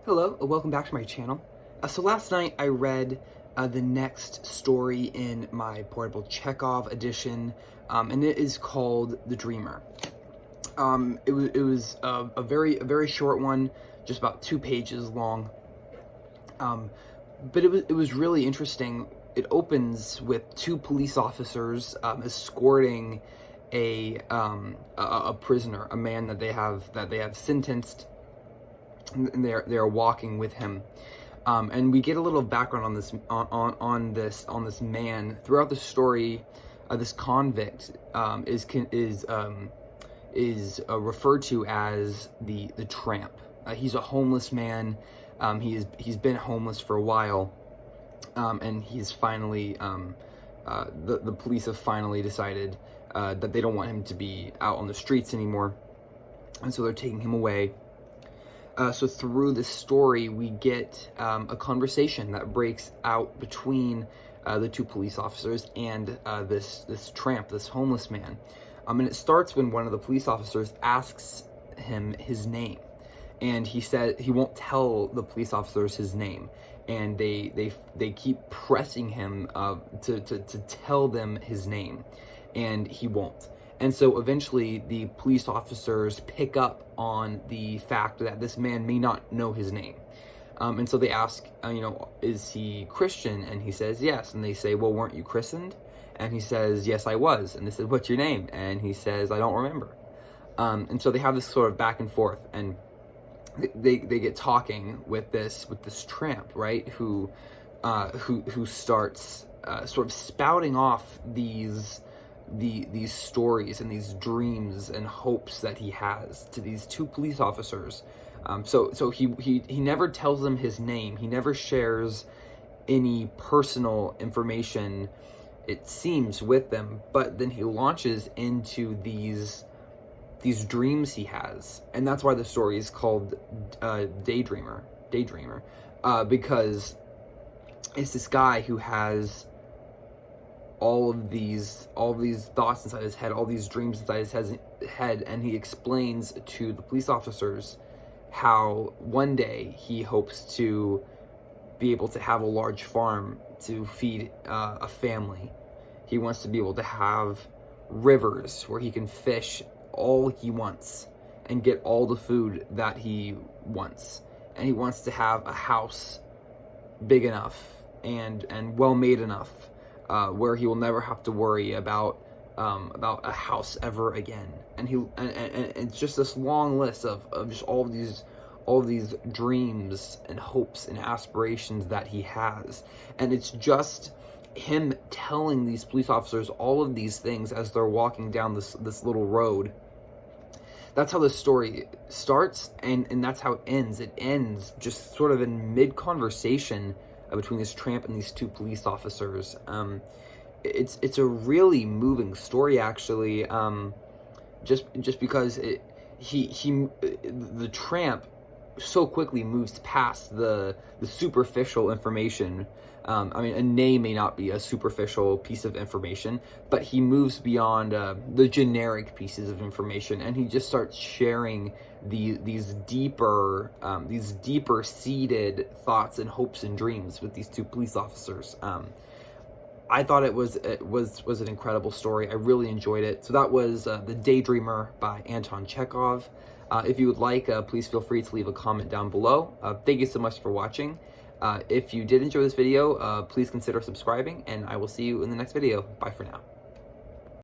Hello, welcome back to my channel. So last night I read the next story in my portable Chekhov edition, and it is called The Dreamer. It was a very short one, just about 2 pages long. But it was really interesting. It opens with 2 police officers escorting a prisoner, a man that they have sentenced. And they're walking with him, and we get a little background on this man throughout the story. This convict is referred to as the tramp. He's a homeless man. He's been homeless for a while, and he's finally the police have finally decided that they don't want him to be out on the streets anymore, and so they're taking him away. So through this story, we get a conversation that breaks out between the 2 police officers and this tramp, this homeless man. And it starts when one of the police officers asks him his name, and he said he won't tell the police officers his name, and they keep pressing him to tell them his name, and he won't. And so eventually the police officers pick up on the fact that this man may not know his name. And so they ask, is he Christian? And he says, yes. And they say, well, weren't you christened? And he says, yes, I was. And they said, what's your name? And he says, I don't remember. And so they have this sort of back and forth, and they get talking with this tramp, right? Who starts sort of spouting off these stories and these dreams and hopes that he has to these 2 police officers. So he never tells them his name. He never shares any personal information, it seems, with them. But then he launches into these dreams he has, and that's why the story is called Daydreamer, because it's this guy who has all of these thoughts inside his head, all these dreams inside his head, and he explains to the police officers how one day he hopes to be able to have a large farm to feed a family. He wants to be able to have rivers where he can fish all he wants and get all the food that he wants. And he wants to have a house big enough and well made enough, where he will never have to worry about a house ever again. And it's just this long list of just all these dreams and hopes and aspirations that he has. And it's just him telling these police officers all of these things as they're walking down this little road. That's how the story starts, and that's how it ends. It ends just sort of in mid-conversation between this tramp and these 2 police officers. It's a really moving story, actually. Just because the tramp so quickly moves past the superficial information. A name may not be a superficial piece of information, but he moves beyond the generic pieces of information, and he just starts sharing these deeper seated thoughts and hopes and dreams with these 2 police officers. I thought it was an incredible story. I really enjoyed it. So that was The Daydreamer by Anton Chekhov. If you would like, please feel free to leave a comment down below. Thank you so much for watching. If you did enjoy this video, please consider subscribing, and I will see you in the next video. Bye for now.